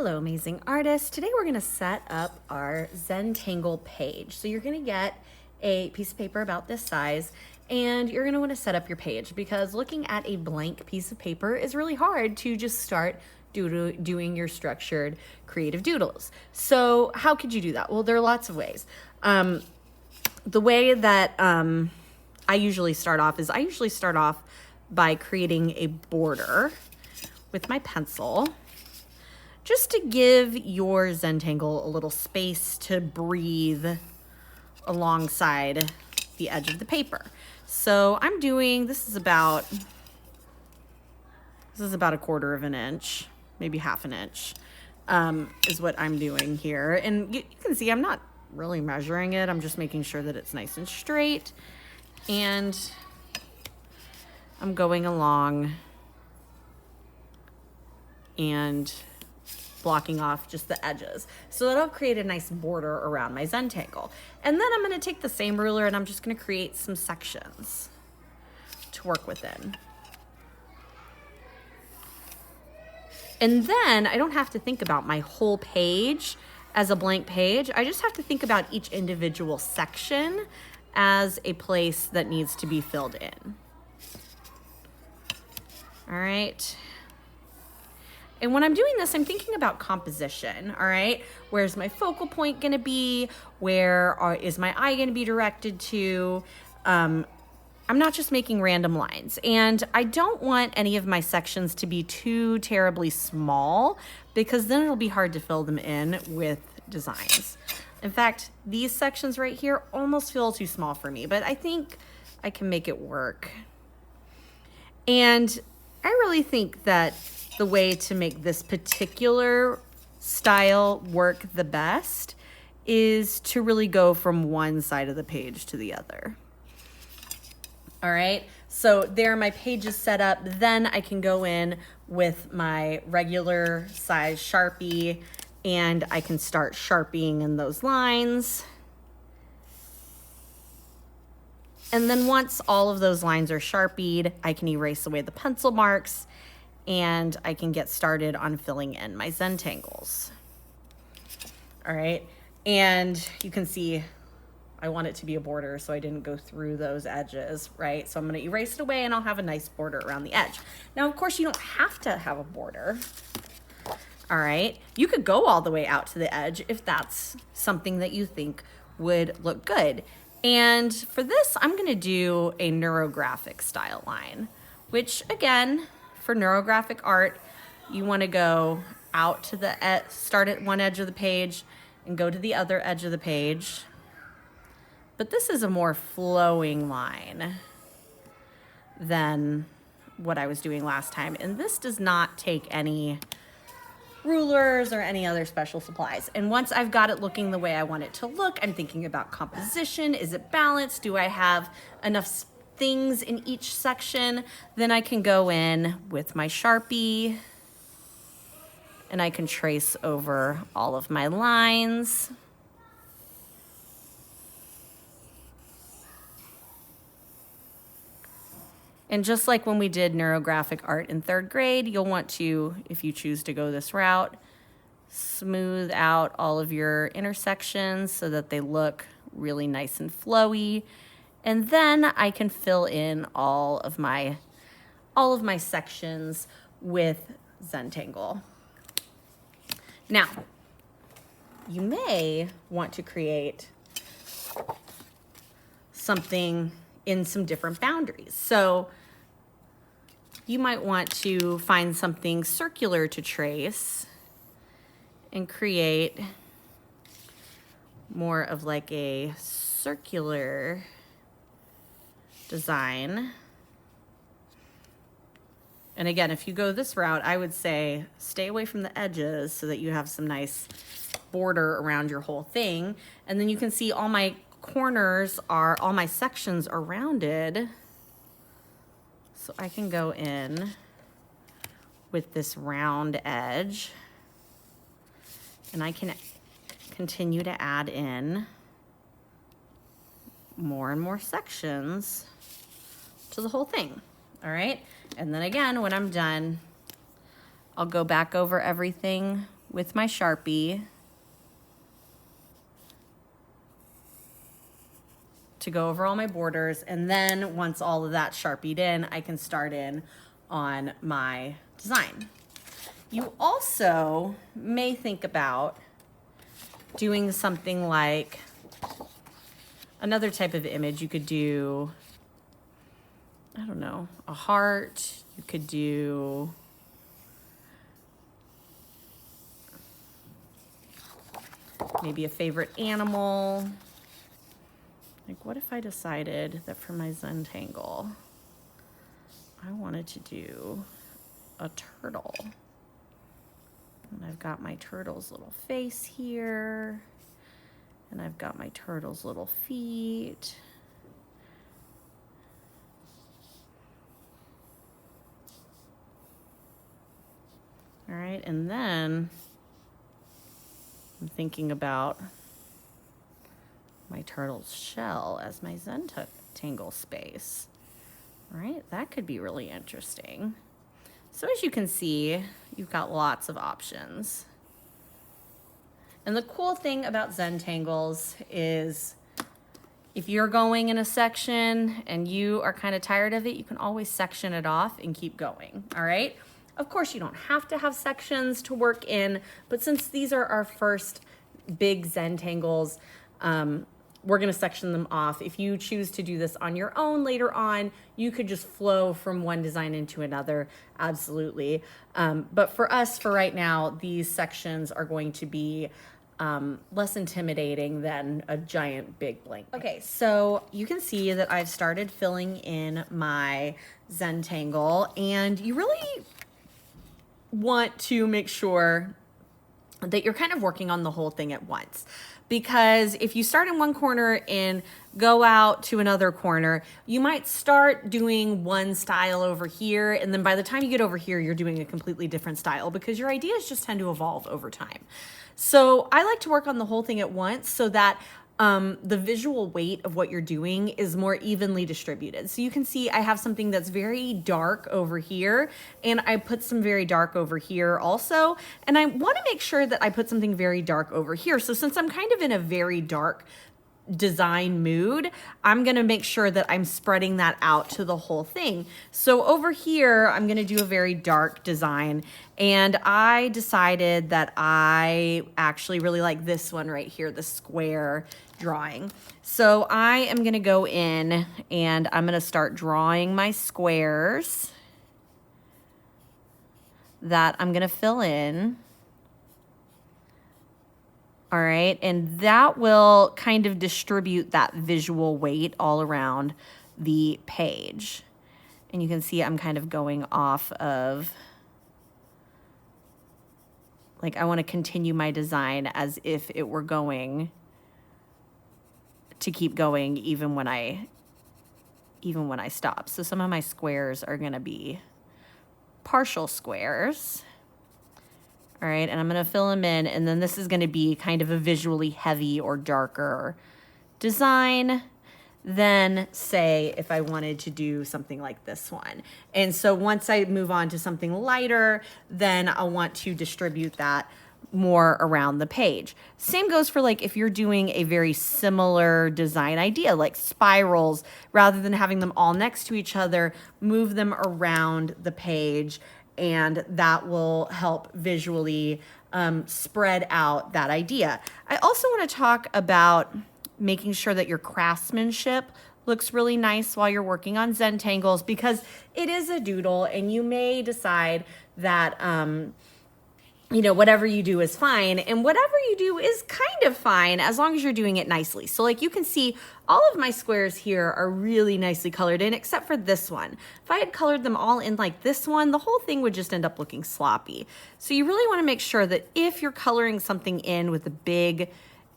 Hello, amazing artists. Today we're going to set up our Zentangle page. So you're going to get a piece of paper about this size and you're going to want to set up your page because looking at a blank piece of paper is really hard to just start doing your structured creative doodles. So how could you do that? Well, there are lots of ways. The way that I usually start off is by creating a border with my pencil, just to give your Zentangle a little space to breathe alongside the edge of the paper. So I'm doing, this is about a quarter of an inch, maybe half an inch, is what I'm doing here. And you can see I'm not really measuring it. I'm just making sure that it's nice and straight. And I'm going along and blocking off just the edges so that I'll create a nice border around my Zentangle. And then I'm going to take the same ruler and I'm just going to create some sections to work within. And then I don't have to think about my whole page as a blank page. I just have to think about each individual section as a place that needs to be filled in. All right. And when I'm doing this, I'm thinking about composition, all right? Where's my focal point gonna be? Where is my eye gonna be directed to? I'm not just making random lines. And I don't want any of my sections to be too terribly small because then it'll be hard to fill them in with designs. In fact, these sections right here almost feel too small for me, but I think I can make it work. And I really think that the way to make this particular style work the best is to really go from one side of the page to the other. All right, so there my page is set up. Then I can go in with my regular size Sharpie and I can start sharpieing in those lines. And then once all of those lines are sharpied, I can erase away the pencil marks and I can get started on filling in my Zentangles. All right, and you can see I want it to be a border so I didn't go through those edges, right? So I'm gonna erase it away and I'll have a nice border around the edge. Now, of course, you don't have to have a border, all right? You could go all the way out to the edge if that's something that you think would look good. And for this, I'm gonna do a neurographic style line, which again, for neurographic art, you want to go out to the start at one edge of the page and go to the other edge of the page. But this is a more flowing line than what I was doing last time. And this does not take any rulers or any other special supplies. And once I've got it looking the way I want it to look, I'm thinking about composition. Is it balanced? Do I have enough things in each section? Then I can go in with my Sharpie and I can trace over all of my lines. And just like when we did neurographic art in 3rd grade, you'll want to, if you choose to go this route, smooth out all of your intersections so that they look really nice and flowy. And then I can fill in all of my sections with Zentangle. Now, you may want to create something in some different boundaries. So you might want to find something circular to trace and create more of like a circular design. And again, if you go this route, I would say stay away from the edges so that you have some nice border around your whole thing. And then you can see all my corners are, all my sections are rounded. So I can go in with this round edge and I can continue to add in more and more sections to the whole thing. All right, and then again, when I'm done, I'll go back over everything with my Sharpie to go over all my borders. And then once all of that's Sharpied in, I can start in on my design. You also may think about doing something like another type of image. You could do, I don't know, a heart. You could do maybe a favorite animal. Like, what if I decided that for my Zentangle, I wanted to do a turtle? And I've got my turtle's little face here, and I've got my turtle's little feet. All right, and then I'm thinking about my turtle's shell as my Zentangle space. All right, that could be really interesting. So as you can see, you've got lots of options. And the cool thing about Zentangles is if you're going in a section and you are kind of tired of it, you can always section it off and keep going, all right? Of course, you don't have to have sections to work in, but since these are our first big Zentangles, we're gonna section them off. If you choose to do this on your own later on, you could just flow from one design into another, absolutely. But for us, for right now, these sections are going to be less intimidating than a giant big blank. Okay, so you can see that I've started filling in my Zentangle, and you really want to make sure that you're kind of working on the whole thing at once. Because if you start in one corner and go out to another corner, you might start doing one style over here, and then by the time you get over here, you're doing a completely different style because your ideas just tend to evolve over time. So I like to work on the whole thing at once so that the visual weight of what you're doing is more evenly distributed. So you can see I have something that's very dark over here, and I put some very dark over here also. And I want to make sure that I put something very dark over here. So since I'm kind of in a very dark design mood, I'm going to make sure that I'm spreading that out to the whole thing. So over here, I'm going to do a very dark design, and I decided that I actually really like this one right here, the square drawing. So I am going to go in and I'm going to start drawing my squares that I'm going to fill in. All right, and that will kind of distribute that visual weight all around the page. And you can see I'm kind of going off of, like, I want to continue my design as if it were going to keep going even when I stop. So some of my squares are going to be partial squares. All right, and I'm going to fill them in, and then this is going to be kind of a visually heavy or darker design than, say, if I wanted to do something like this one. And so once I move on to something lighter, then I'll want to distribute that more around the page. Same goes for, like, if you're doing a very similar design idea, like spirals, rather than having them all next to each other, move them around the page, and that will help visually spread out that idea. I also want to talk about making sure that your craftsmanship looks really nice while you're working on Zentangles, because it is a doodle, and you may decide that you know, whatever you do is fine, and whatever you do is kind of fine as long as you're doing it nicely. So like you can see, all of my squares here are really nicely colored in, except for this one. If I had colored them all in like this one, the whole thing would just end up looking sloppy. So you really want to make sure that if you're coloring something in with a big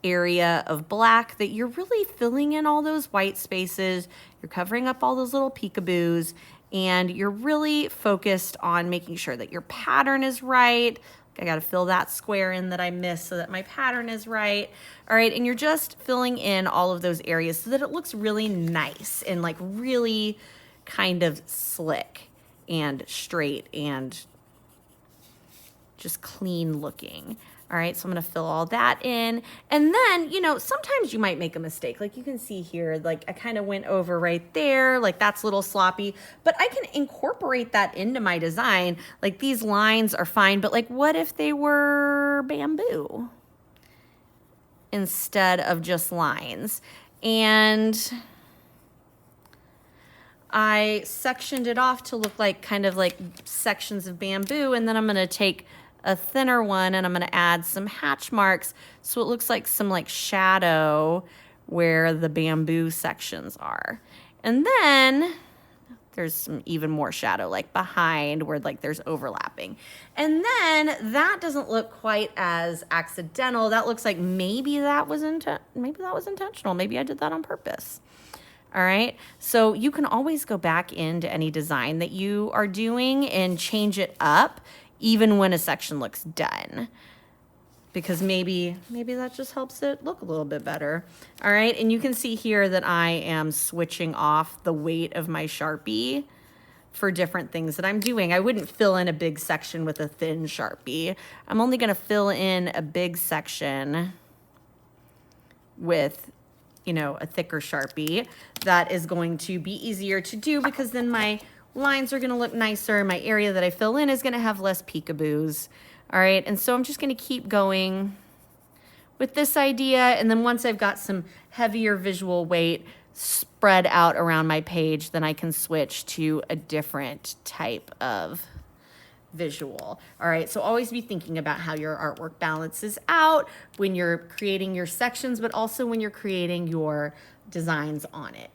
area of black, that you're really filling in all those white spaces, you're covering up all those little peekaboos, and you're really focused on making sure that your pattern is right. I got to fill that square in that I missed so that my pattern is right. All right, and you're just filling in all of those areas so that it looks really nice and like really kind of slick and straight and just clean looking. All right, so I'm gonna fill all that in. And then, you know, sometimes you might make a mistake. Like you can see here, like I kind of went over right there, like that's a little sloppy, but I can incorporate that into my design. Like these lines are fine, but like what if they were bamboo instead of just lines? And I sectioned it off to look like kind of like sections of bamboo, and then I'm gonna take a thinner one and I'm gonna add some hatch marks so it looks like some like shadow where the bamboo sections are. And then there's some even more shadow like behind where like there's overlapping. And then that doesn't look quite as accidental. That looks like maybe that was intentional. Maybe I did that on purpose. All right, so you can always go back into any design that you are doing and change it up even when a section looks done, because maybe that just helps it look a little bit better. All right, and you can see here that I am switching off the weight of my Sharpie for different things that I'm doing. I wouldn't fill in a big section with a thin Sharpie. I'm only gonna fill in a big section with, you know, a thicker Sharpie. That is going to be easier to do because then my lines are gonna look nicer. My area that I fill in is gonna have less peekaboos. All right, and so I'm just gonna keep going with this idea, and then once I've got some heavier visual weight spread out around my page, then I can switch to a different type of visual. All right, so always be thinking about how your artwork balances out when you're creating your sections, but also when you're creating your designs on it.